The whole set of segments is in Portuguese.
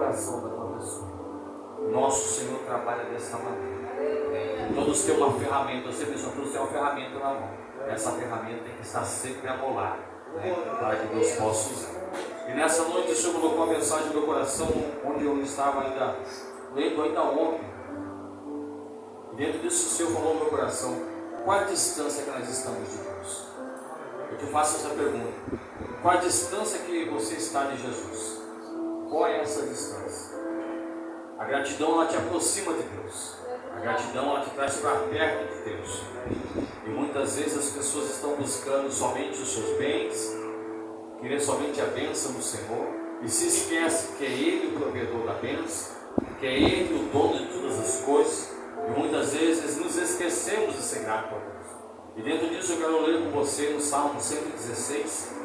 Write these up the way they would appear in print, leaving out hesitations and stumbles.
coração da tua pessoa. Nosso Senhor trabalha dessa maneira. Todos têm uma ferramenta, você pessoal, todos têm uma ferramenta na mão. Essa ferramenta tem que estar sempre amolada, para que Deus possa usar. E nessa noite o Senhor colocou uma mensagem no meu coração, onde eu estava ainda lendo ainda ontem. E dentro disso o Senhor falou no meu coração: qual a distância que nós estamos de Deus? Eu te faço essa pergunta: qual a distância que você está de Jesus? Qual é essa distância? A gratidão, ela te aproxima de Deus. A gratidão, ela te traz para perto de Deus. E muitas vezes as pessoas estão buscando somente os seus bens, querendo somente a bênção do Senhor, e se esquece que é Ele o provedor da bênção, que é Ele o dono de todas as coisas. E muitas vezes nos esquecemos de ser grato a Deus. E dentro disso eu quero ler com você no Salmo 116.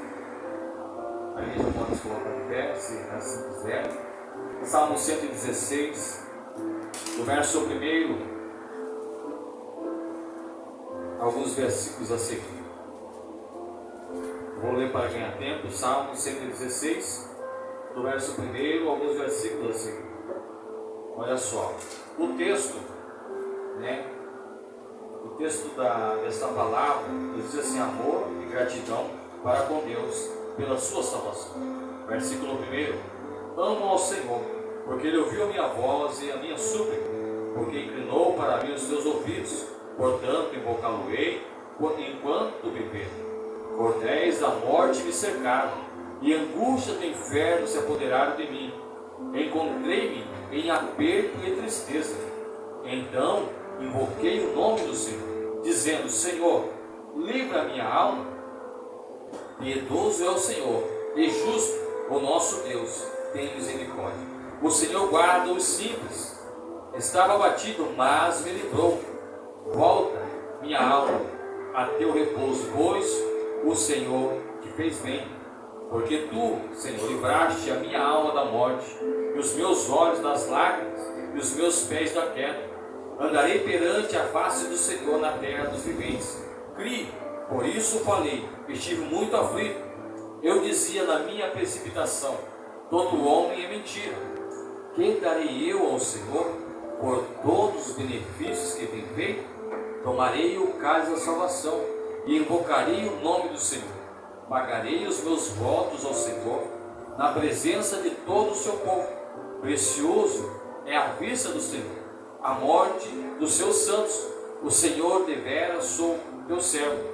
A igreja pode se colocar de pé, se assim quiser. Salmo 116, do verso 1, alguns versículos a seguir. Vou ler para ganhar tempo. Salmo 116, do verso 1, alguns versículos a seguir. Olha só, o texto, o texto desta palavra diz assim: amor e gratidão para com Deus pela sua salvação. Versículo 1: amo ao Senhor, porque Ele ouviu a minha voz e a minha súplica, porque inclinou para mim os teus ouvidos. Portanto, invocá-lo-ei enquanto viver. Cordéis da morte me cercaram, e angústia do inferno se apoderaram de mim. Encontrei-me em aperto e tristeza. Então invoquei o nome do Senhor, dizendo: Senhor, livra a minha alma. Piedoso é o Senhor, e justo o nosso Deus, tem misericórdia. O Senhor guarda os simples. Estava abatido, mas me livrou. Volta, minha alma, a teu repouso, pois o Senhor te fez bem. Porque tu, Senhor, livraste a minha alma da morte, e os meus olhos das lágrimas, e os meus pés da queda. Andarei perante a face do Senhor na terra dos viventes. Criei, por isso falei, estive muito aflito. Eu dizia na minha precipitação: todo homem é mentira. Que darei eu ao Senhor por todos os benefícios que tem feito? Tomarei o cálice da salvação e invocarei o nome do Senhor. Pagarei os meus votos ao Senhor na presença de todo o seu povo. Precioso é a vista do Senhor a morte dos seus santos. O Senhor deveras sou teu servo,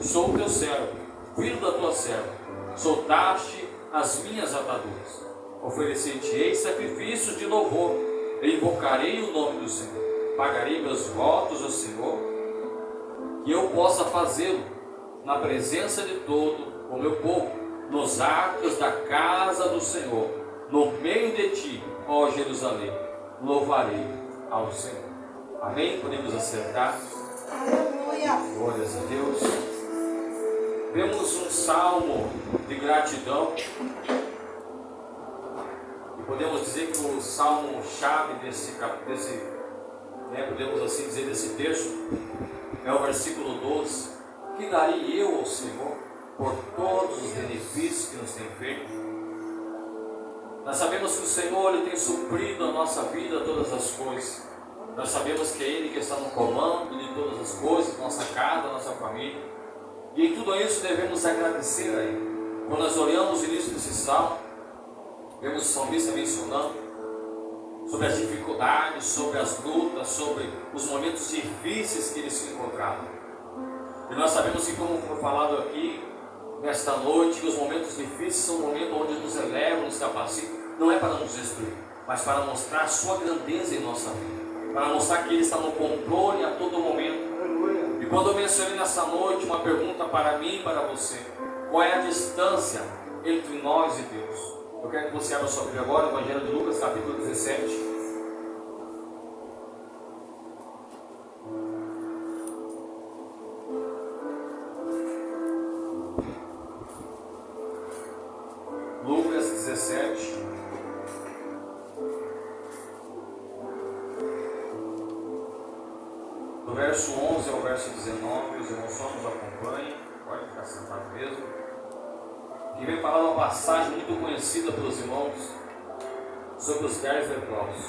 sou teu servo, filho da tua serva. Soltaste as minhas ataduras. Oferecer-te-ei sacrifícios de louvor, e invocarei o nome do Senhor. Pagarei meus votos ao Senhor, que eu possa fazê-lo na presença de todo o meu povo, nos atos da casa do Senhor, no meio de ti, ó Jerusalém, louvarei ao Senhor. Amém? Podemos acertar? Aleluia! Glórias a Deus. Temos um salmo de gratidão. E podemos dizer que o salmo-chave podemos assim dizer, desse texto, é o versículo 12. Que darei eu ao Senhor por todos os benefícios que nos tem feito? Nós sabemos que o Senhor Ele tem suprido a nossa vida, todas as coisas. Nós sabemos que é Ele que está no comando de todas as coisas, nossa casa, nossa família. E em tudo isso devemos agradecer a Ele. Quando nós olhamos o início desse salmo, vemos o salmista mencionando sobre as dificuldades, sobre as lutas, sobre os momentos difíceis que ele se encontrava. E nós sabemos que, como foi falado aqui nesta noite, que os momentos difíceis são momentos onde nos elevam, nos capacitam, não é para nos destruir, mas para mostrar a sua grandeza em nossa vida, para mostrar que Ele está no controle a todo momento. E quando eu mencionei nessa noite uma pergunta para mim e para você: qual é a distância entre nós e Deus? Eu quero que você abra sua Bíblia agora, no Evangelho de Lucas, capítulo 17. Lucas 17. Do verso 11 ao verso 19, os irmãos só nos acompanhem, pode ficar sentado mesmo. Que vem falar uma passagem muito conhecida pelos irmãos sobre os 10 leprosos.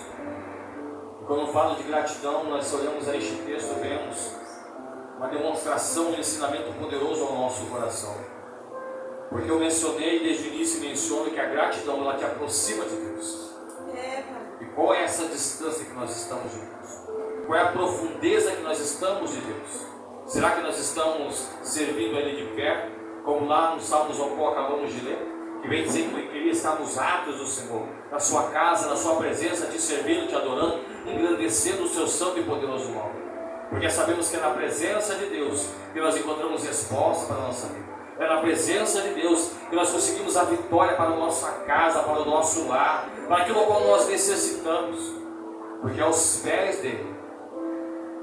E quando falo de gratidão, nós olhamos a este texto e vemos uma demonstração, um ensinamento poderoso ao nosso coração. Porque eu mencionei desde o início, menciono que a gratidão, ela te aproxima de Deus. E qual é essa distância que nós estamos de Deus? Qual é a profundeza que nós estamos de Deus? Será que nós estamos servindo a Ele de perto, como lá no Salmos ao qual acabamos de ler? Que vem dizendo que Ele está nos atos do Senhor, na sua casa, na sua presença, te servindo, te adorando, engrandecendo o seu santo e poderoso nome. Porque sabemos que é na presença de Deus que nós encontramos resposta para a nossa vida. É na presença de Deus que nós conseguimos a vitória para a nossa casa, para o nosso lar, para aquilo qual nós necessitamos. Porque aos pés dele,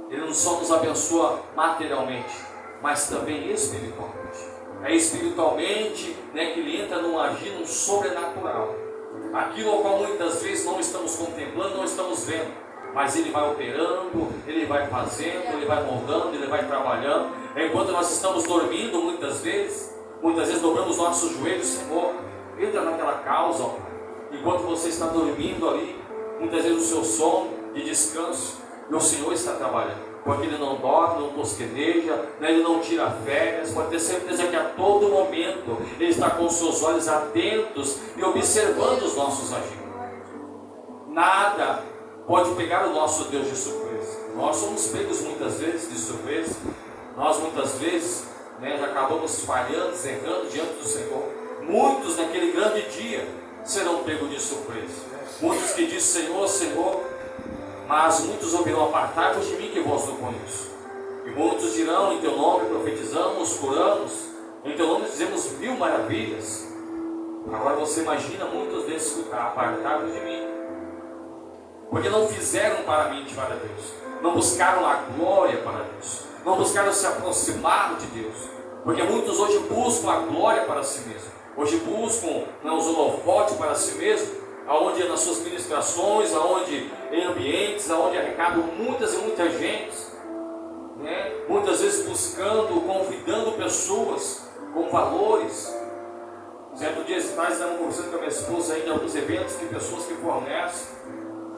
Ele não só nos abençoa materialmente, mas também espiritualmente. É espiritualmente, que Ele entra num agir, num sobrenatural. Aquilo ao qual muitas vezes não estamos contemplando, não estamos vendo, mas Ele vai operando, Ele vai fazendo, Ele vai moldando, Ele vai trabalhando. Enquanto nós estamos dormindo, muitas vezes dobramos nossos joelhos, Senhor, entra naquela causa, ó Pai. Enquanto você está dormindo ali, muitas vezes o seu sono de descanso, e o Senhor está trabalhando. Porque Ele não dorme, não tosqueneja, Ele não tira férias. Pode ter certeza que a todo momento Ele está com os seus olhos atentos e observando os nossos agios. Nada pode pegar o nosso Deus de surpresa. Nós somos pegos muitas vezes de surpresa. Nós muitas vezes já acabamos falhando, errando diante do Senhor. Muitos naquele grande dia serão pegos de surpresa. Muitos que dizem Senhor, Senhor, mas muitos ouvirão apartar-vos de mim que vós não conheço. E muitos dirão em teu nome profetizamos, curamos, em teu nome dizemos 1000 maravilhas. Agora você imagina muitos desses escutar, apartar-vos de mim. Porque não fizeram para mim, para Deus. Não buscaram a glória para Deus. Não buscaram se aproximar de Deus. Porque muitos hoje buscam a glória para si mesmo. Hoje buscam os holofotes para si mesmo. Aonde nas suas ministrações, aonde em ambientes, aonde arrecadam muitas e muitas gentes. Muitas vezes buscando, convidando pessoas com valores. Certo dia atrás estávamos conversando com a minha esposa aí de alguns eventos de pessoas que fornecem.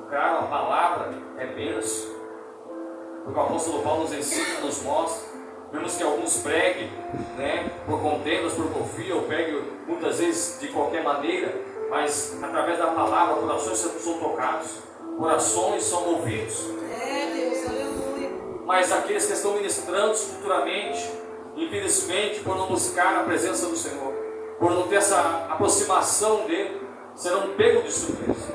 Claro, a palavra é bênção. Porque o apóstolo Paulo nos ensina, nos mostra. Vemos que alguns preguem, por contendas, por porfia, ou preguem muitas vezes de qualquer maneira, mas através da palavra, corações são tocados, corações são movidos. Deus, aleluia. Mas aqueles que estão ministrando futuramente, infelizmente, por não buscar a presença do Senhor, por não ter essa aproximação dele, serão pegos de surpresa.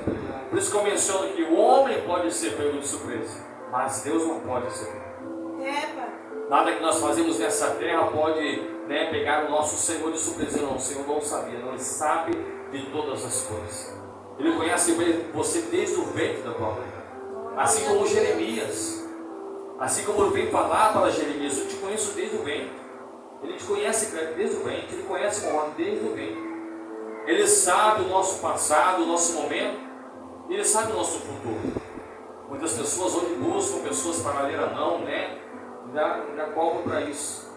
Por isso que eu menciono que o homem pode ser pego de surpresa, mas Deus não pode ser. Nada que nós fazemos nessa terra pode pegar o nosso Senhor de surpresa. Não, o Senhor não sabia, não, Ele sabe de todas as coisas. Ele conhece você desde o ventre da tua mãe. Assim como Jeremias. Assim como ele veio falar para Jeremias, eu te conheço desde o ventre. Ele te conhece desde o ventre, Ele conhece o homem desde o ventre. Ele sabe o nosso passado, o nosso momento, Ele sabe o nosso futuro. Muitas pessoas hoje buscam pessoas paralelas, ainda cobram para isso.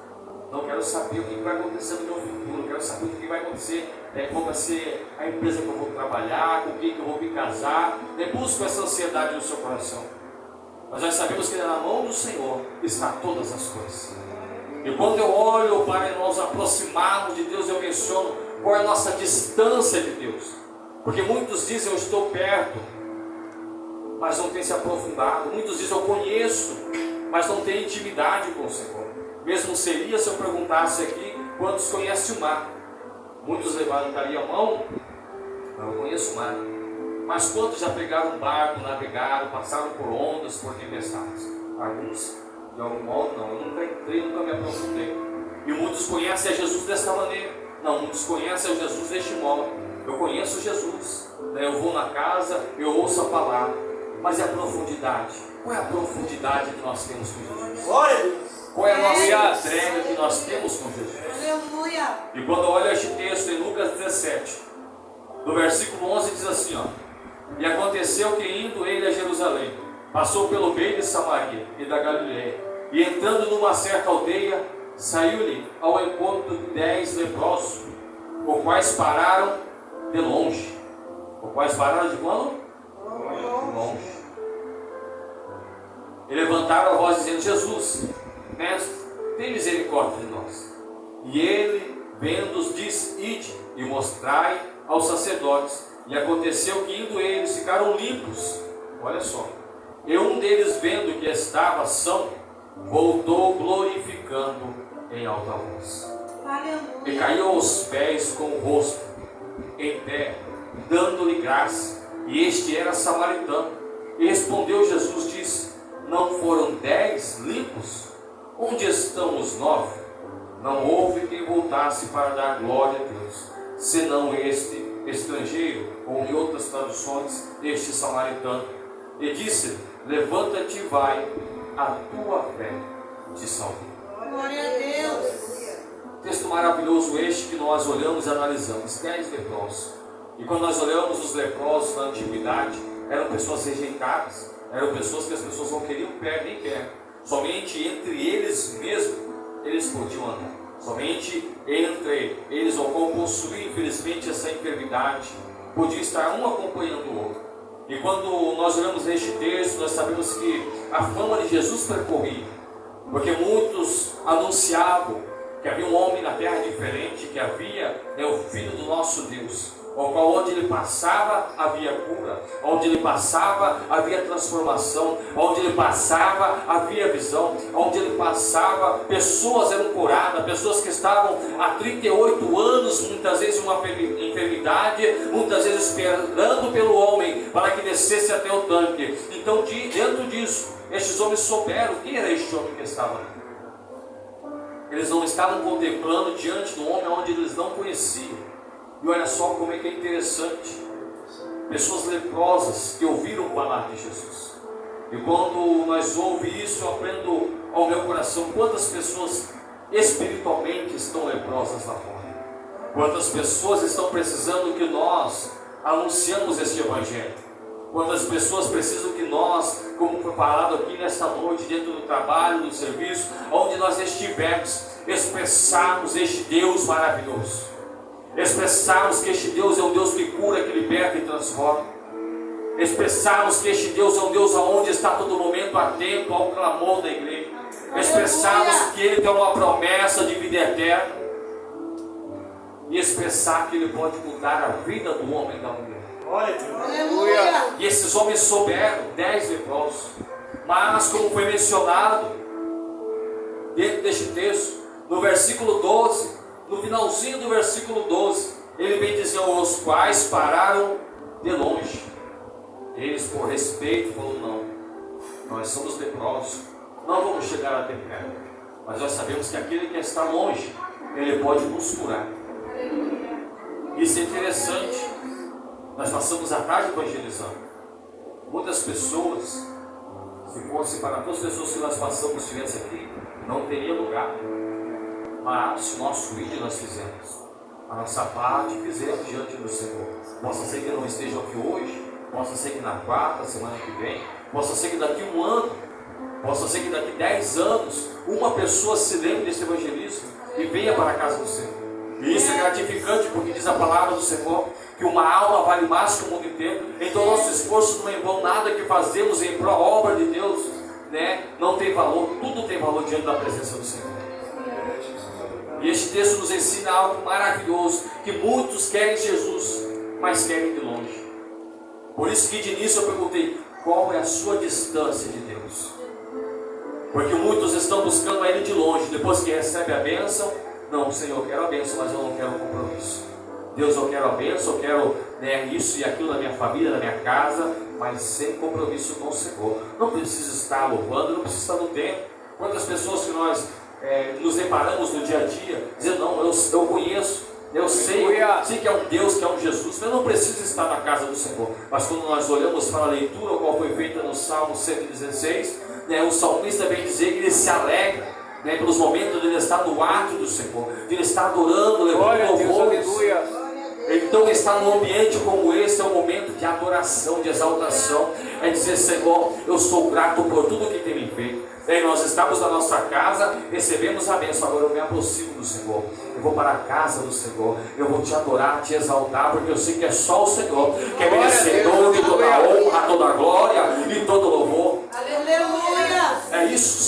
Não quero saber o que vai acontecer no meu futuro, quero saber o que vai acontecer, qual vai ser a empresa que eu vou trabalhar, com quem que eu vou me casar. Busco essa ansiedade no seu coração. Mas nós sabemos que na mão do Senhor está todas as coisas. E quando eu olho para nós aproximarmos de Deus, eu menciono qual é a nossa distância de Deus. Porque muitos dizem eu estou perto, mas não tem se aprofundado. Muitos dizem eu conheço, mas não tem intimidade com o Senhor. Mesmo seria se eu perguntasse aqui quantos conhecem o mar. Muitos levantariam a mão, eu conheço o mar. Mas quantos já pegaram um barco, navegaram, passaram por ondas, por tempestades? Alguns, de algum modo, não. Eu nunca entrei, nunca me aprofundei. E muitos conhecem a Jesus desta maneira. Não, muitos conhecem a Jesus deste modo. Eu conheço Jesus, eu vou na casa, eu ouço a palavra. Mas e a profundidade? Qual é a profundidade que nós temos com Jesus? Glória a Deus! Qual é a nossa entrega que nós temos com Jesus? Aleluia! E quando eu olho este texto em Lucas 17, no versículo 11 diz assim, e aconteceu que indo ele a Jerusalém, passou pelo meio de Samaria e da Galileia, e entrando numa certa aldeia, saiu-lhe ao encontro de 10 leprosos, os quais pararam de longe. Os quais pararam de quando? Longe. E levantaram a voz dizendo: Jesus, mestre, tem misericórdia de nós. E ele, vendo-os, disse: ide e mostrai aos sacerdotes. E aconteceu que, indo eles, ficaram limpos. Olha só. E um deles, vendo que estava são, voltou glorificando em alta voz. E caiu aos pés com o rosto em pé, dando-lhe graça. E este era samaritano. E respondeu Jesus, disse: não foram 10 limpos? Onde estão os 9? Não houve quem voltasse para dar glória a Deus, senão este estrangeiro, ou em outras traduções, este samaritano. E disse: levanta-te e vai, a tua fé te salvou. Glória a Deus. Texto maravilhoso este que nós olhamos e analisamos. 10 leprosos. E quando nós olhamos os leprosos na antiguidade, eram pessoas rejeitadas, eram pessoas que as pessoas não queriam nem perto. Somente entre eles mesmos eles podiam andar. Somente entre eles, ao qual possuíam infelizmente essa enfermidade, podia estar um acompanhando o outro. E quando nós olhamos este texto, nós sabemos que a fama de Jesus percorria, porque muitos anunciavam que havia um homem na terra diferente, que havia o Filho do nosso Deus, ao qual onde ele passava havia cura, onde ele passava havia transformação, onde ele passava havia visão, onde ele passava pessoas eram curadas, pessoas que estavam há 38 anos, muitas vezes em uma enfermidade, muitas vezes esperando pelo homem para que descesse até o tanque. Então dentro disso, estes homens souberam quem era este homem que estava ali. Eles não estavam contemplando diante do homem onde eles não conheciam. E olha só como é que é interessante. Pessoas leprosas que ouviram falar de Jesus. E quando nós ouvimos isso, eu aprendo ao meu coração quantas pessoas espiritualmente estão leprosas lá fora. Quantas pessoas estão precisando que nós anunciamos este Evangelho. Quantas pessoas precisam que nós, como foi falado aqui nesta noite, dentro do trabalho, do serviço, onde nós estivermos, expressarmos este Deus maravilhoso. Expressarmos que este Deus é um Deus que cura, que liberta e transforma. Expressarmos que este Deus é um Deus aonde está a todo momento atento ao clamor da igreja. Expressarmos que Ele tem uma promessa de vida eterna. E expressar que Ele pode mudar a vida do homem e da mulher. Aleluia. E esses homens souberam, 10 leprosos. Mas como foi mencionado dentro deste texto, no versículo 12, no finalzinho do versículo 12, ele vem dizer: os quais pararam de longe. Eles, por respeito, falaram: não, nós somos leprosos, não vamos chegar até perto, mas nós sabemos que aquele que está longe, ele pode nos curar. Isso é interessante. Nós passamos a tarde evangelizando. Muitas pessoas, se fosse para todas as pessoas que nós passamos estivesse aqui, não teria lugar. Mas o nosso vídeo nós fizemos, a nossa parte fizemos diante do Senhor. Possa ser que não estejam aqui hoje, possa ser que na quarta, semana que vem, possa ser que daqui um ano, possa ser que daqui 10 anos, uma pessoa se lembre desse evangelismo e venha para a casa do Senhor. E isso é gratificante, porque diz a palavra do Senhor que uma alma vale mais que o mundo inteiro. Então nosso esforço não é em vão, nada que fazemos em pró obra de Deus, não tem valor, tudo tem valor diante da presença do Senhor. E este texto nos ensina algo maravilhoso, que muitos querem Jesus, mas querem de longe. Por isso que de início eu perguntei: qual é a sua distância de Deus? Porque muitos estão buscando a Ele de longe, depois que recebe a bênção: não, Senhor, eu quero a bênção, mas eu não quero compromisso. Deus, eu quero a bênção, eu quero isso e aquilo na minha família, na minha casa, mas sem compromisso com o Senhor. Não precisa estar louvando, não precisa estar no templo. Quantas pessoas que nós nos deparamos no dia a dia, dizendo: não, eu conheço, eu sei que é um Deus, que é um Jesus, mas eu não preciso estar na casa do Senhor. Mas quando nós olhamos para a leitura, qual foi feita no Salmo 116, o salmista vem dizer que ele se alegra pelos momentos de ele estar no ato do Senhor, de ele estar adorando, levando louvores. Então estar num ambiente como esse é um momento de adoração, de exaltação. É dizer: Senhor, eu sou grato por tudo que tem me feito. Nós estamos na nossa casa, recebemos a bênção, agora eu me aproximo do Senhor. Eu vou para a casa do Senhor, eu vou te adorar, te exaltar, porque eu sei que é só o Senhor que é merecedor de toda a honra,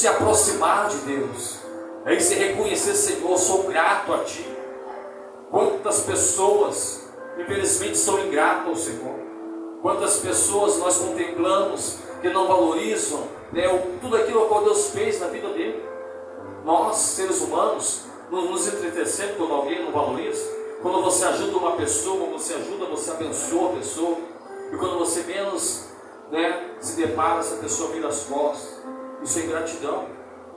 se aproximar de Deus, é em se reconhecer, Senhor, eu sou grato a Ti. Quantas pessoas, infelizmente, são ingratas ao Senhor. Quantas pessoas nós contemplamos que não valorizam, né, tudo aquilo que Deus fez na vida dele. Nós, seres humanos, nos entretecemos quando alguém não valoriza. Quando você ajuda uma pessoa, você abençoa a pessoa. E quando você menos, né, se depara, essa pessoa vira as costas. Isso é ingratidão.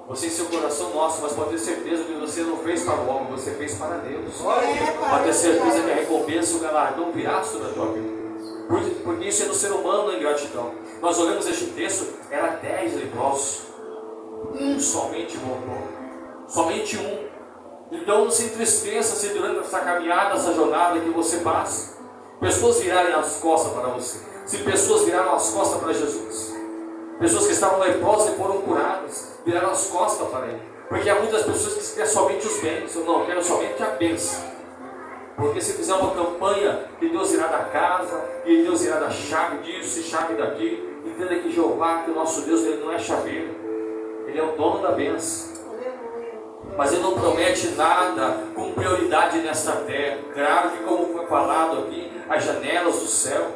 Você em seu coração, nossa, mas pode ter certeza que você não fez para o homem, você fez para Deus. Pode ter certeza que a recompensa, o galardão virá sobre a tua vida. Porque isso é do ser humano, a ingratidão. Nós olhamos este texto, era 10 leprosos. Um somente voltou. Somente um. Então não se entristeça se durante essa caminhada, essa jornada que você passa, pessoas virarem as costas para você. Se pessoas viraram as costas para Jesus, pessoas que estavam leprosas e foram curadas, viraram as costas para Ele. Porque há muitas pessoas que querem somente os bens, eu não quero somente a bênção. Porque se fizer uma campanha que Deus irá da casa, que Deus irá da chave disso e chave daquilo, entenda que Jeová, que o nosso Deus, Ele não é chaveiro, Ele é o dono da bênção. Mas Ele não promete nada com prioridade nesta terra. Claro que, como foi falado aqui, as janelas do céu,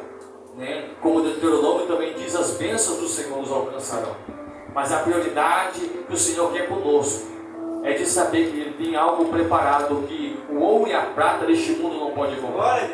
né? Como o Deuteronômio também diz, as bênçãos do Senhor nos alcançarão. Mas a prioridade que o Senhor quer conosco é de saber que Ele tem algo preparado, que o ouro e a prata deste mundo não pode comprar.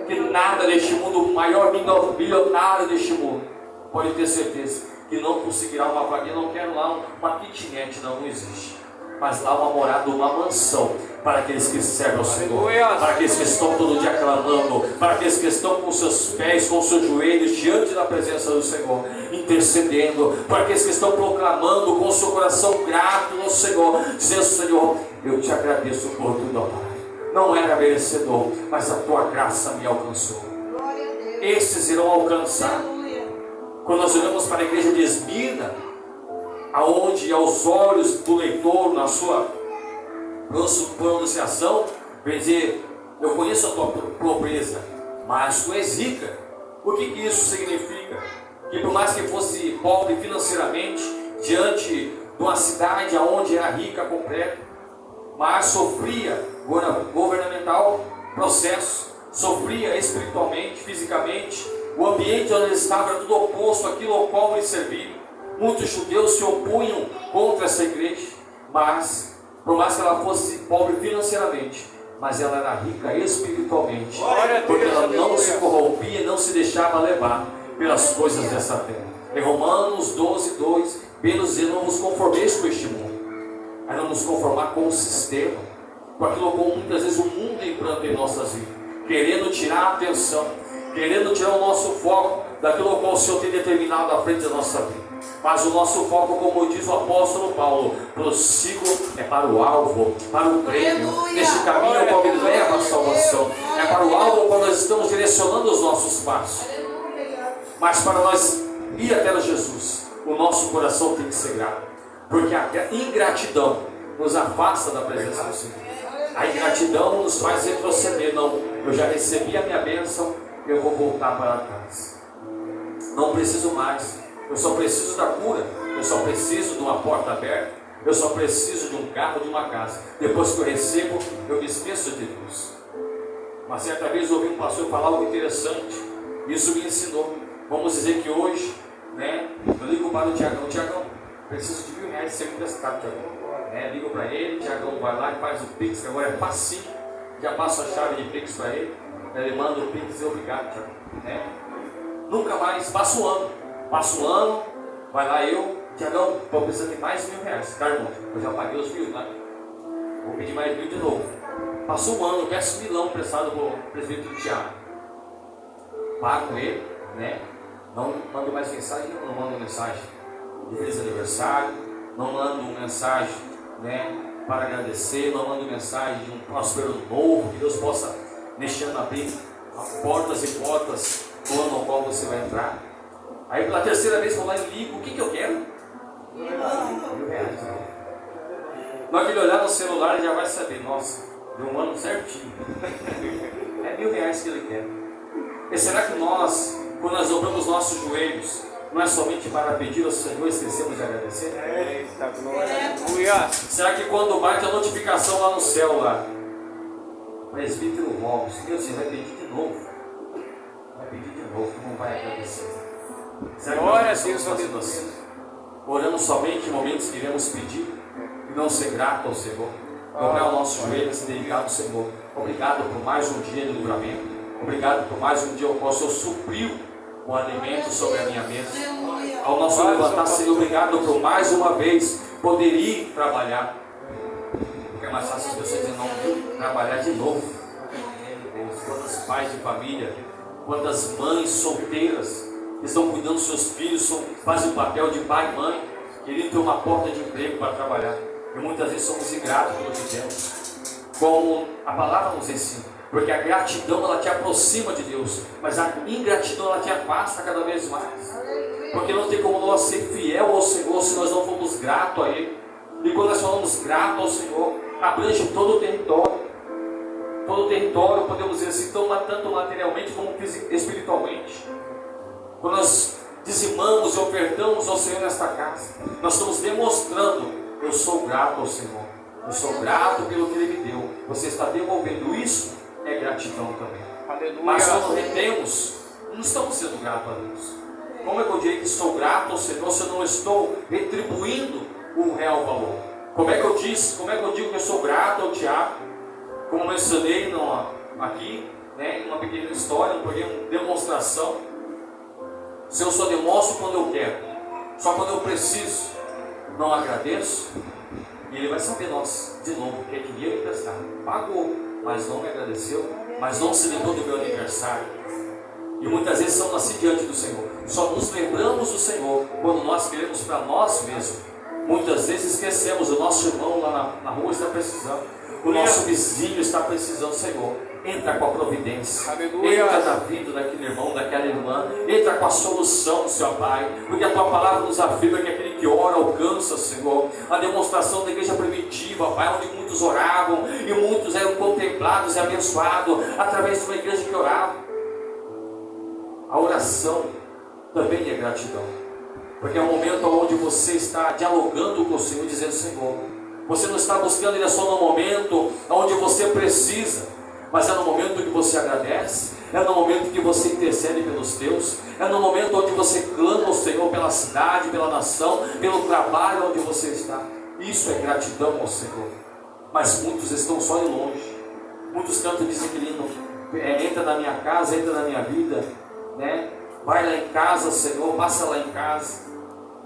Que nada deste mundo, o maior bilionário deste mundo, pode ter certeza que não conseguirá uma vaguinha. Não quero lá uma kitnet, não existe. Mas lá uma morada, uma mansão, para aqueles que servem ao Senhor, para aqueles que estão todo dia clamando, para aqueles que estão com seus pés, com seus joelhos diante da presença do Senhor, intercedendo, para aqueles que estão proclamando com o seu coração grato ao Senhor, dizendo: Senhor, eu te agradeço por tudo, ó Pai. Não era merecedor, mas a tua graça me alcançou. Esses irão alcançar. Quando nós olhamos para a igreja de Esmirna, aonde aos olhos do leitor, na sua pronunciação, vem dizer: eu conheço a tua pobreza, mas tu és rica. O que isso significa? Que por mais que fosse pobre financeiramente, diante de uma cidade onde era rica, completa, mas sofria governamental processo, sofria espiritualmente, fisicamente. O ambiente onde ele estava era tudo oposto àquilo ao qual ele servia. Muitos judeus se opunham contra essa igreja, mas por mais que ela fosse pobre financeiramente, mas ela era rica espiritualmente, porque ela não se corrompia e não se deixava levar pelas coisas dessa terra. Em Romanos 12:2, bem nos diz: não vos conformeis com este mundo, a não nos conformar com o sistema, com aquilo como muitas vezes o mundo implanta em nossas vidas, querendo tirar a atenção, querendo tirar o nosso foco daquilo qual o Senhor tem determinado à frente da nossa vida. Mas o nosso foco, como diz o apóstolo Paulo, prossigo é para o alvo, para o prêmio. Neste caminho ao qual ele leva a salvação, é para o alvo ao qual nós estamos direcionando os nossos passos. Mas para nós ir até Jesus, o nosso coração tem que ser grato, porque a ingratidão nos afasta da presença do Senhor. A ingratidão nos faz retroceder. Não, eu já recebi a minha bênção, eu vou voltar para trás. Não preciso mais. Eu só preciso da cura, eu só preciso de uma porta aberta, eu só preciso de um carro, de uma casa. Depois que eu recebo, eu me esqueço de Deus. Uma certa vez eu ouvi um pastor falar algo interessante, isso me ensinou. Vamos dizer que hoje, né, eu ligo para o Tiagão: Tiagão, preciso de R$1.000 de ser emprestado, Tiagão. Ligo para ele, Tiagão vai lá e faz o Pix, que agora é facinho, já passo a chave de Pix para ele, ele manda o Pix e obrigado, Tiagão. Nunca mais, passa um ano, vai lá Tiagão, estou precisando de mais R$1.000, tá, irmão? Eu já paguei os 1.000, né? Vou pedir mais 1.000 de novo. Passou um ano, eu peço 1.000 emprestado para o presbítero Tiago. Pago com ele, né? Não mando mais mensagem, não mando mensagem de feliz aniversário, não mando mensagem, né, para agradecer, não mando mensagem de um próspero novo, que Deus possa neste ano abrir portas e portas do ano ao qual você vai entrar. Aí pela terceira vez vou lá e ligo: o que eu quero? R$1.000. Na hora que ele olhar no celular, ele já vai saber: nossa, deu um ano certinho. É R$1.000 que ele quer. E será que nós, quando nós dobramos nossos joelhos não é somente para pedir ao Senhor, esquecemos de agradecer? Eita, glória, aleluia. Será que quando bate a notificação lá no céu, lá, presbítero Robson, Deus, você vai pedir de novo? Vai pedir de novo, não vai agradecer. Será que Glória nós a Deus, estamos fazendo assim? Orando somente em momentos que iremos pedir e não ser grato ao Senhor. Dobrar o nosso joelho e se dedicar ao Senhor. Obrigado por mais um dia de livramento. Obrigado por mais um dia ao qual o Senhor supriu o alimento sobre a minha mesa. Ao nosso levantar, Senhor, obrigado por mais uma vez poder ir trabalhar. Porque é mais fácil as pessoas dizerem, não, trabalhar de novo. Quantos pais de família, quantas mães solteiras que estão cuidando dos seus filhos, fazem o papel de pai e mãe, querendo ter uma porta de emprego para trabalhar. E muitas vezes somos ingratos pelo que temos. Como a palavra nos ensina. Porque a gratidão ela te aproxima de Deus, mas a ingratidão ela te afasta cada vez mais. Porque não tem como nós ser fiel ao Senhor se nós não formos gratos a Ele. E quando nós falamos grato ao Senhor, abrange todo o território. Todo o território, podemos dizer assim, tanto materialmente como espiritualmente. Quando nós dizimamos e ofertamos ao Senhor nesta casa, nós estamos demonstrando, eu sou grato ao Senhor. Eu sou grato pelo que Ele me deu. Você está devolvendo isso? É gratidão também. Aleluia. Mas quando retemos, não estamos sendo gratos a Deus. Como é que eu diria que sou grato ao Senhor se eu não estou retribuindo o real valor? Como é que eu digo que eu sou grato ao Tiago? Como mencionei aqui, em uma pequena história, um programa de demonstração. Se eu só demonstro quando eu quero, só quando eu preciso, não agradeço, e ele vai saber de novo, que é dinheiro emprestado. Pagou, mas não me agradeceu, mas não se lembrou do meu aniversário. E muitas vezes estamos assim diante do Senhor. Só nos lembramos do Senhor quando nós queremos para nós mesmos. Muitas vezes esquecemos, o nosso irmão lá na rua está precisando, o nosso vizinho está precisando, Senhor. Entra com a providência, Aleluia. Entra na vida daquele irmão, daquela irmã, entra com a solução, Senhor Pai, porque a Tua palavra nos afirma que aquele que ora alcança, Senhor. A demonstração da igreja primitiva, Pai, onde muitos oravam e muitos eram contemplados e abençoados através de uma igreja que orava. A oração também é gratidão, porque é um momento onde você está dialogando com o Senhor, dizendo, Senhor, você não está buscando Ele só no momento onde você precisa, mas é no momento que você agradece, é no momento que você intercede pelos teus, é no momento onde você clama ao Senhor pela cidade, pela nação, pelo trabalho onde você está. Isso é gratidão ao Senhor. Mas muitos estão só de longe. Muitos cantam dizem que entra na minha casa, entra na minha vida, vai lá em casa, Senhor, passa lá em casa.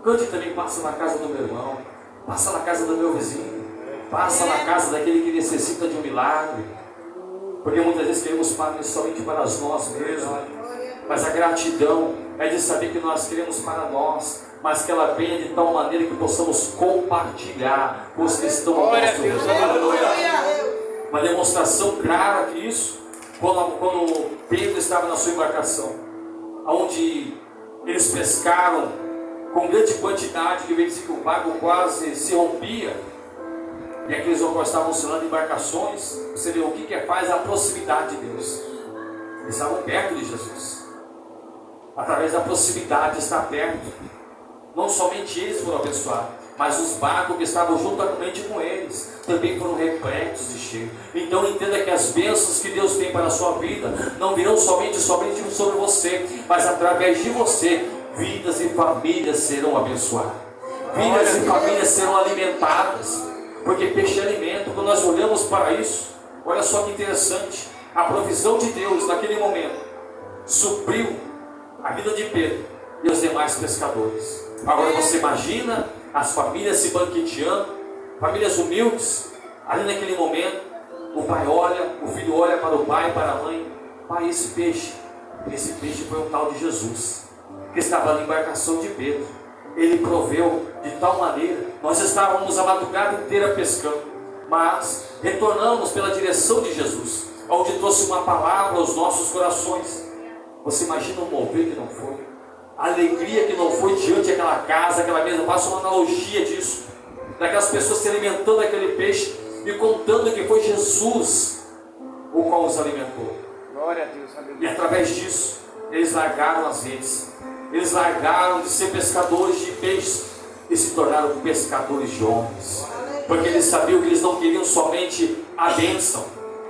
Cante também, passa na casa do meu irmão, passa na casa do meu vizinho, passa na casa daquele que necessita de um milagre. Porque muitas vezes queremos somente para nós mesmos, mas a gratidão é de saber que nós queremos para nós, mas que ela venha de tal maneira que possamos compartilhar com os que estão ao nosso redor. Uma demonstração clara disso, quando Pedro estava na sua embarcação, onde eles pescaram com grande quantidade, que veio dizer que o barco quase se rompia. E aqueles homens estavam oscilando embarcações. Você vê o que faz a proximidade de Deus. Eles estavam perto de Jesus. Através da proximidade de estar perto, não somente eles foram abençoados, mas os barcos que estavam juntamente com eles também foram repletos de cheio. Então entenda que as bênçãos que Deus tem para a sua vida não virão somente sobre você, mas através de você, vidas e famílias serão abençoadas. Vidas e famílias serão alimentadas. Porque peixe é alimento. Quando nós olhamos para isso, olha só que interessante, a provisão de Deus naquele momento supriu a vida de Pedro e os demais pescadores. Agora você imagina as famílias se banqueteando, famílias humildes, ali naquele momento, o pai olha, o filho olha para o pai e para a mãe, pai, esse peixe foi o tal de Jesus, que estava na embarcação de Pedro. Ele proveu de tal maneira, nós estávamos a madrugada inteira pescando, mas retornamos pela direção de Jesus, onde trouxe uma palavra aos nossos corações. Você imagina o mover que não foi, a alegria que não foi diante daquela casa, aquela mesa. Faça uma analogia disso, daquelas pessoas se alimentando daquele peixe e contando que foi Jesus o qual os alimentou. Glória a Deus, aleluia. E através disso, eles largaram as redes. Eles largaram de ser pescadores de peixes e se tornaram pescadores de homens. Porque eles sabiam que eles não queriam somente a bênção,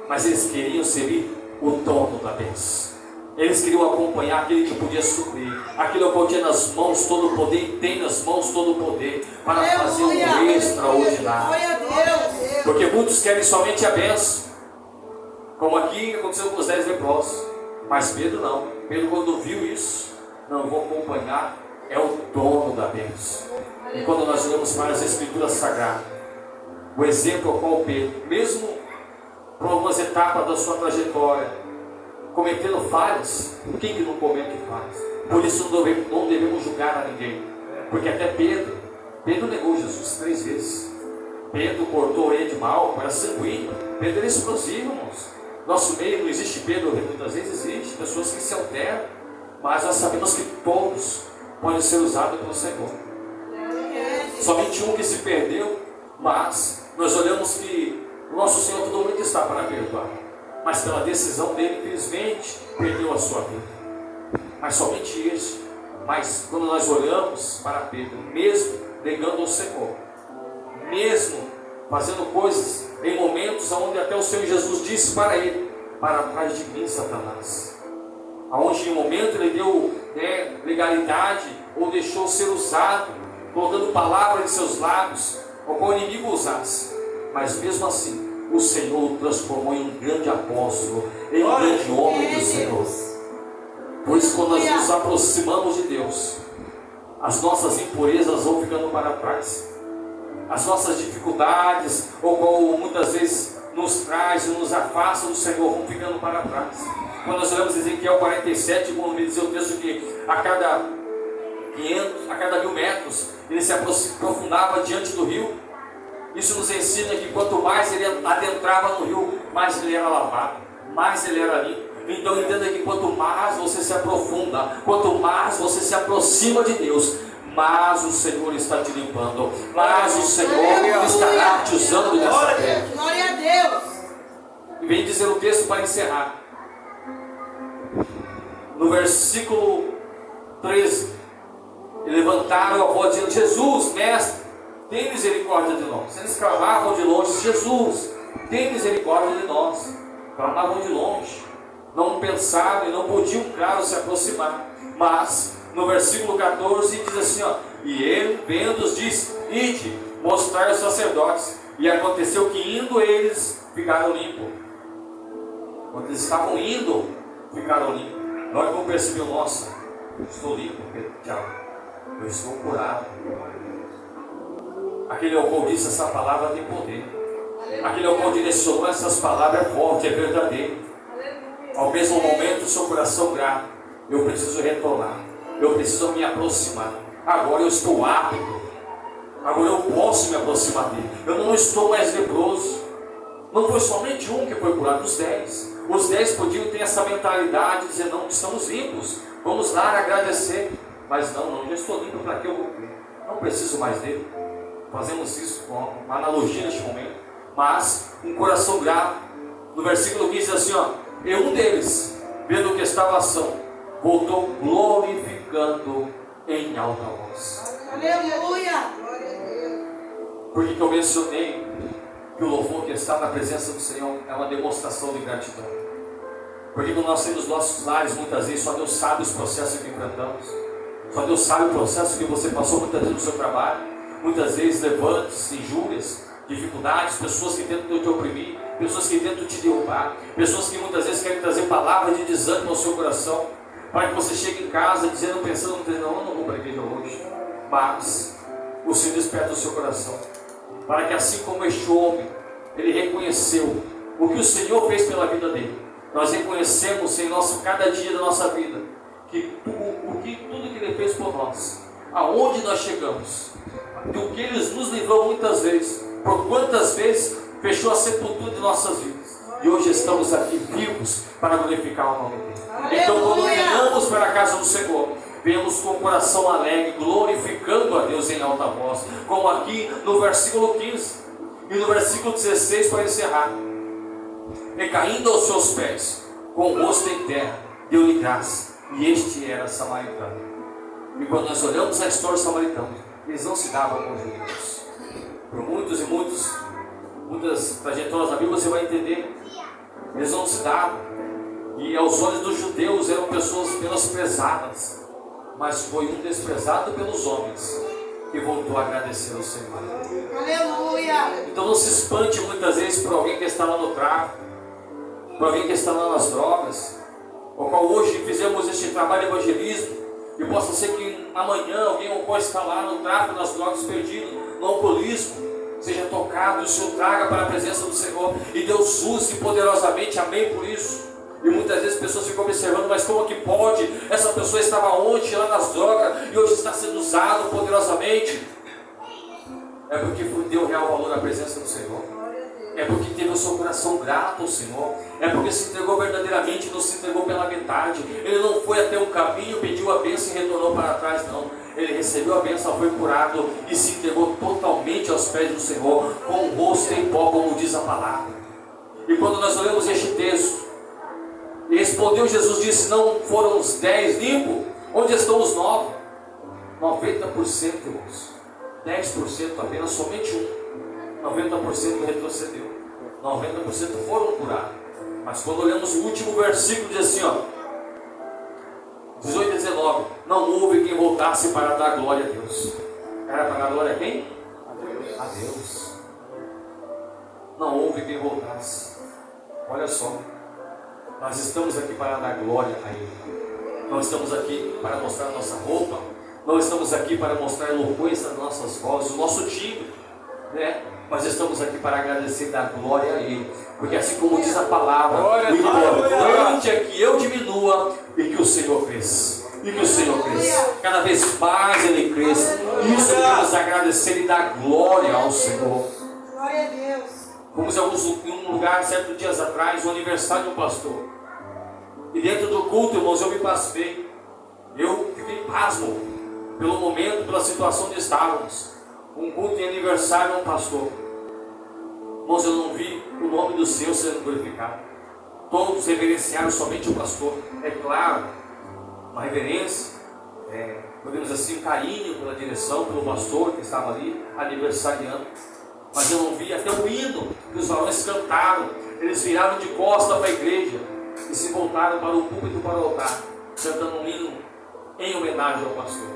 mas eles queriam servir o dono da bênção. Eles queriam acompanhar aquele que podia suprir, aquele que tinha nas mãos todo o poder e tem nas mãos todo o poder para fazer um extraordinário. Porque muitos querem somente a bênção, como aqui aconteceu com os 10 leprosos. Mas Pedro não. Pedro, quando viu isso, não, eu vou acompanhar, é o dono da bênção. E quando nós olhamos para as Escrituras Sagradas, o exemplo ao qual Pedro, mesmo por algumas etapas da sua trajetória, cometendo falhas, quem que não comete falhas? Por isso não devemos julgar a ninguém. Porque até Pedro negou Jesus 3 vezes. Pedro cortou ele de mal, era sanguíneo. Pedro era explosivo, irmãos. Nosso meio não existe Pedro, muitas vezes existe pessoas que se alteram, mas nós sabemos que todos podem ser usados pelo Senhor. Somente um que se perdeu, mas nós olhamos que o nosso Senhor todo momento está para perdoar, mas pela decisão dele, infelizmente, perdeu a sua vida. Mas somente isso. Mas quando nós olhamos para Pedro, mesmo negando o Senhor, mesmo fazendo coisas em momentos onde até o Senhor Jesus disse para ele: para trás de mim, Satanás. Aonde em um momento ele deu legalidade ou deixou ser usado, colocando palavras em seus lábios, ou qual o inimigo usasse. Mas mesmo assim, o Senhor o transformou em um grande apóstolo, em um grande homem do Senhor. Por isso, quando nós nos aproximamos de Deus, as nossas impurezas vão ficando para trás. As nossas dificuldades, ou qual muitas vezes nos traz e nos afasta do Senhor, vão ficando para trás. Quando nós olhamos Ezequiel 47, como me dizia o texto, que a cada 1000 metros, ele se aprofundava diante do rio. Isso nos ensina que quanto mais ele adentrava no rio, mais ele era lavado, mais ele era limpo. Então entenda que quanto mais você se aprofunda, quanto mais você se aproxima de Deus, mas o Senhor está te limpando, mas o Senhor estará te usando nessa terra. Glória a Deus. E vem dizer o texto para encerrar. No versículo 13, e levantaram a voz dizendo: Jesus, mestre, tem misericórdia de nós. Eles clamavam de longe: Jesus, tem misericórdia de nós. Clamavam de longe, não pensavam e não podiam, claro, se aproximar. Mas no versículo 14 diz assim, e ele, vendo-os, disse: ide, mostrai os sacerdotes. E aconteceu que indo eles, ficaram limpos. Quando eles estavam indo, ficaram limpos. Na hora que eu percebi, nossa, estou limpo, tchau, eu estou curado. Aquele ao qual disse: essa palavra tem poder. Aquele ao qual direcionou essas palavras é forte, é verdadeiro. Ao mesmo momento, o seu coração grave: eu preciso retornar, eu preciso me aproximar. Agora eu estou apto, agora eu posso me aproximar dele. Eu não estou mais leproso. Não foi somente um que foi curado, os 10. Os 10 podiam ter essa mentalidade de dizer: não, estamos limpos, vamos lá agradecer. Mas não, já estou limpo, para que eu vou crer? Não preciso mais dele. Fazemos isso com uma analogia neste momento. Mas um coração grave. No versículo 15 diz assim, e um deles, vendo que estava ação, voltou glorificando em alta voz. Aleluia. Por que eu mencionei que o louvor que está na presença do Senhor é uma demonstração de gratidão? Porque quando nós temos nossos lares, muitas vezes só Deus sabe os processos que enfrentamos. Só Deus sabe o processo que você passou muitas vezes no seu trabalho. Muitas vezes levantes, injúrias, dificuldades, pessoas que tentam te oprimir, pessoas que tentam te derrubar, pessoas que muitas vezes querem trazer palavras de desânimo ao seu coração, para que você chegue em casa dizendo, pensando, não, eu não vou para a igreja hoje. Mas o Senhor desperta o seu coração, para que assim como este homem, ele reconheceu o que o Senhor fez pela vida dele, nós reconhecemos em cada dia da nossa vida que tudo que ele fez por nós, aonde nós chegamos, do que ele nos livrou muitas vezes, por quantas vezes fechou a sepultura de nossas vidas, e hoje estamos aqui vivos para glorificar o nome dele. Então, quando venhamos para a casa do Senhor, venhamos com o coração alegre, glorificando a Deus em alta voz, como aqui no versículo 15 e no versículo 16, para encerrar. E caindo aos seus pés, com o rosto em terra, deu-lhe graça, e este era samaritano. E quando nós olhamos a história dos samaritanos, eles não se davam com os judeus. Por muitas trajetórias da Bíblia você vai entender. Eles não se davam. E aos olhos dos judeus eram pessoas menosprezadas. Mas foi um desprezado pelos homens que voltou a agradecer ao Senhor. Aleluia. Então não se espante muitas vezes por alguém que está lá no tráfico, por alguém que está lá nas drogas, ou qual hoje fizemos este trabalho de evangelismo, e possa ser que amanhã alguém ou pode estar lá no tráfico, nas drogas, perdido, no alcoolismo, seja tocado e o Senhor traga para a presença do Senhor, e Deus use poderosamente, amém por isso. E muitas vezes as pessoas ficam observando, mas como que pode? Essa pessoa estava ontem lá nas drogas e hoje está sendo usado poderosamente. É porque deu real valor à presença do Senhor. É porque teve o seu coração grato ao Senhor. É porque se entregou verdadeiramente, não se entregou pela metade. Ele não foi até um caminho, pediu a bênção e retornou para trás, não. Ele recebeu a bênção, foi curado e se entregou totalmente aos pés do Senhor, com o rosto em pó, como diz a palavra. E quando nós olhamos este texto, e respondeu Jesus, disse: não foram os 10 limpos? Onde estão os 9? 90%, irmãos. 10% apenas, somente um. 90% retrocedeu. 90% foram curados. Mas quando olhamos o último versículo, diz assim, ó, 18 e 19: não houve quem voltasse para dar glória a Deus. Era para dar glória a quem? A Deus. Não houve quem voltasse. Olha só, nós estamos aqui para dar glória a Ele. Nós estamos aqui para mostrar a nossa roupa. Nós estamos aqui para mostrar a eloquência das nossas vozes, o nosso timbre, né? Mas estamos aqui para agradecer e dar glória a Ele. Porque assim como diz a palavra, o importante é que eu diminua e que o Senhor cresça. E que o Senhor cresça. Cada vez mais Ele cresça. Isso devemos agradecer e dar glória ao Senhor. Glória a Deus. Fomos em um lugar, certos dias atrás, o aniversário de um pastor. E dentro do culto, irmãos, eu me pasmei. Eu fiquei pasmo pelo momento, pela situação onde estávamos. Um culto de aniversário de um pastor. Irmãos, eu não vi o nome do Senhor sendo glorificado. Todos reverenciaram somente o pastor. É claro, uma reverência, podemos dizer assim, um carinho pela direção, pelo pastor que estava ali, aniversariando. Mas eu não vi até o hino que os varões cantaram. Eles viraram de costas para a igreja e se voltaram para o púlpito, para o altar, cantando um hino em homenagem ao pastor.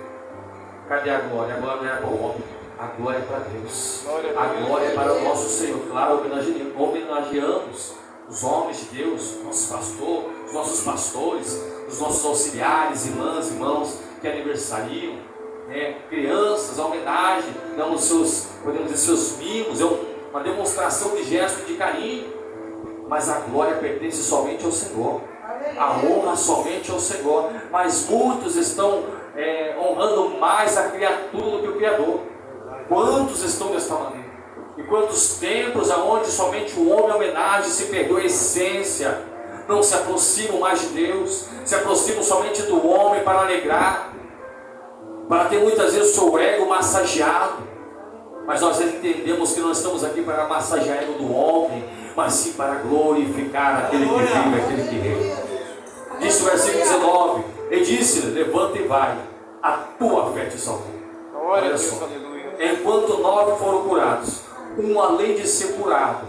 Cadê a glória? A glória não é para o homem, a glória é para Deus. A glória é para o nosso Senhor. Claro, homenageamos os homens de Deus, nossos pastores, os nossos pastores, os nossos auxiliares, irmãs, irmãos que aniversariam, crianças, a homenagem, damos seus, podemos dizer, seus mimos, uma demonstração de gesto de carinho. Mas a glória pertence somente ao Senhor, a honra somente ao Senhor. Mas muitos estão honrando mais a criatura do que o Criador. Quantos estão desta maneira? E quantos templos aonde somente o homem homenagem se perdeu a essência, não se aproximam mais de Deus, se aproximam somente do homem para alegrar, para ter muitas vezes o seu ego massageado. Mas nós entendemos que não estamos aqui para massagear o ego do homem, mas sim para glorificar aquele que vive, aquele que reina. Disse o versículo 19: e disse: levanta e vai, a tua fé te salvou. Olha só, enquanto 9 foram curados, um, além de ser curado,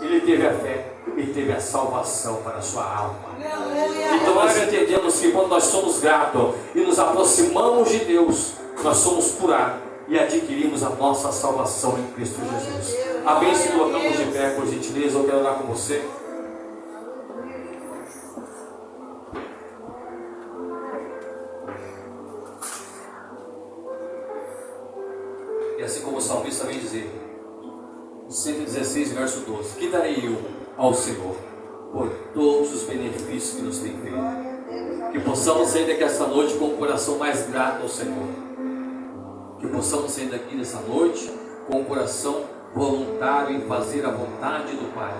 ele teve a fé e teve a salvação para a sua alma. Então nós entendemos que quando nós somos gratos e nos aproximamos de Deus, nós somos curados e adquirimos a nossa salvação em Cristo Jesus. Amém? Se colocamos de pé, por gentileza, eu quero orar com você. E assim como o salmista vem dizer, 116, verso 12: que darei eu ao Senhor por todos os benefícios que nos tem feito? Que possamos sair daqui esta noite com o coração mais grato ao Senhor. Que possamos sair daqui nessa noite com o coração voluntário em fazer a vontade do Pai.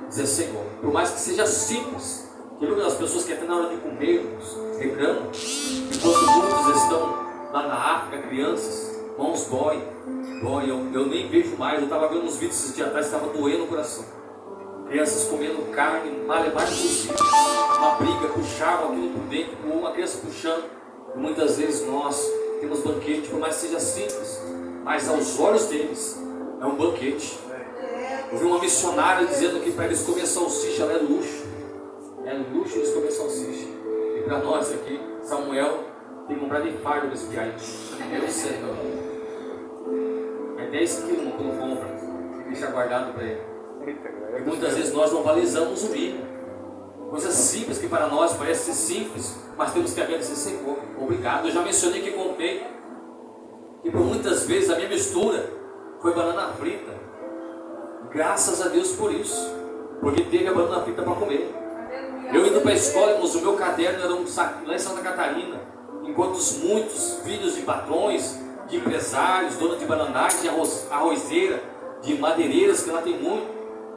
Dizer: Senhor, por mais que seja simples, que muitas pessoas que até na hora de comermos reclamam, enquanto muitos estão lá na África, crianças, mãos dói, eu nem vejo mais. Eu estava vendo uns vídeos esses dias atrás, estava doendo o coração. Crianças comendo carne, mais cozida, uma briga, puxavam aquilo por dentro, com uma criança puxando. E muitas vezes nós temos banquete, por mais que seja simples, mas aos olhos deles é um banquete. Eu vi uma missionária dizendo que para eles comer salsicha ela é luxo. É luxo eles comer salsicha. E para nós aqui, Samuel tem que comprar de fardo para espiar. Eu sei, é 10 quilos quando compra e deixa guardado para ele. E muitas vezes nós não valorizamos o mínimo. Coisas simples que para nós parecem ser simples, mas temos que agradecer, Senhor, obrigado. Eu já mencionei que contei que por muitas vezes a minha mistura foi banana frita. Graças a Deus por isso, porque teve a banana frita para comer. Eu indo para a escola, irmãos, o meu caderno era um saco lá em Santa Catarina, enquanto muitos filhos de patrões, de empresários, donos de bananais, de arrozeira, de madeireiras, que lá tem muito.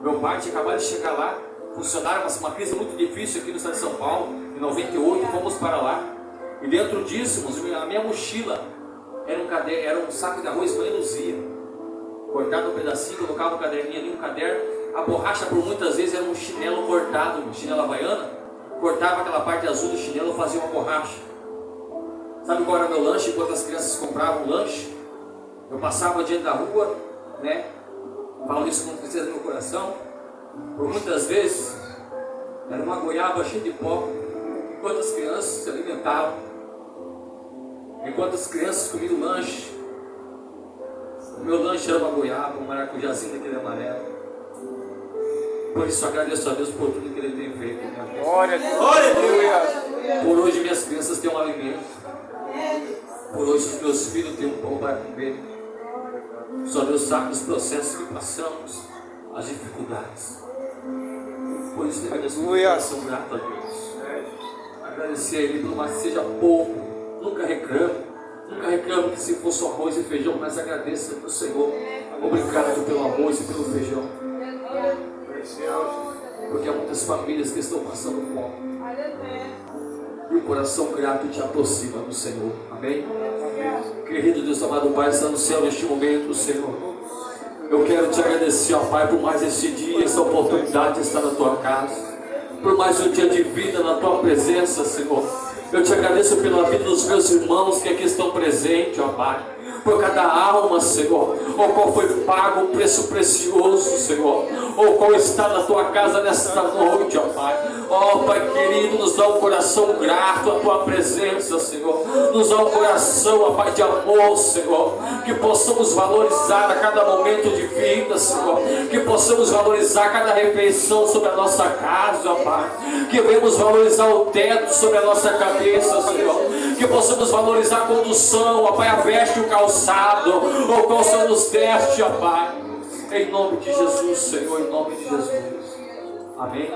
Meu pai tinha acabado de chegar lá, funcionário, uma crise muito difícil aqui no estado de São Paulo. Em 98 fomos para lá, e dentro disso, irmãos, a minha mochila era um saco de arroz Mãe Luzia, cortado um pedacinho, colocava um caderninho ali, um caderno. A borracha por muitas vezes era um chinelo cortado, um chinelo havaiana, cortava aquela parte azul do chinelo, fazia uma borracha. Sabe qual era meu lanche? Enquanto as crianças compravam lanche, eu passava diante da rua, né? Falo isso com tristeza no meu coração. Por muitas vezes era uma goiaba cheia de pó, enquanto as crianças se alimentavam, enquanto as crianças comiam lanche. O meu lanche era uma goiaba, um maracujazinho daquele amarelo. Por isso agradeço a Deus por tudo que Ele tem feito na minha vida. Glória a Deus. Glória a Deus. Por hoje minhas crianças têm um alimento. Por hoje os meus filhos têm um pão para comer. Só Deus sabe os processos que passamos, as dificuldades. Por isso agradeço o coração grato a Deus. Agradecer a Ele por mais que seja pouco. Nunca reclamo. Nunca reclamo que se fosse arroz e feijão, mas agradeça ao Senhor. Obrigado pelo arroz e pelo feijão. Porque há muitas famílias que estão passando fome. E o coração grato te aproxima do Senhor. Amém? Querido Deus amado Pai, está no céu neste momento, Senhor. Eu quero te agradecer, ó Pai, por mais esse dia, essa oportunidade de estar na tua casa. Por mais um dia de vida na tua presença, Senhor. Eu te agradeço pela vida dos meus irmãos que aqui estão presentes, ó Pai. Por cada alma, Senhor, ou qual foi pago um preço precioso, Senhor, ou qual está na tua casa nesta noite, ó Pai. Ó Pai querido, nos dá um coração grato à tua presença, Senhor. Nos dá um coração, ó Pai, de amor, Senhor. Que possamos valorizar a cada momento de vida, Senhor. Que possamos valorizar cada refeição sobre a nossa casa, ó Pai. Que venhamos valorizar o teto sobre a nossa cabeça, Senhor. Que possamos valorizar a condução, ó Pai, a veste, o calçado, ou qual Senhor nos deste, ó Pai. Em nome de Jesus, Senhor, em nome de Jesus. Amém.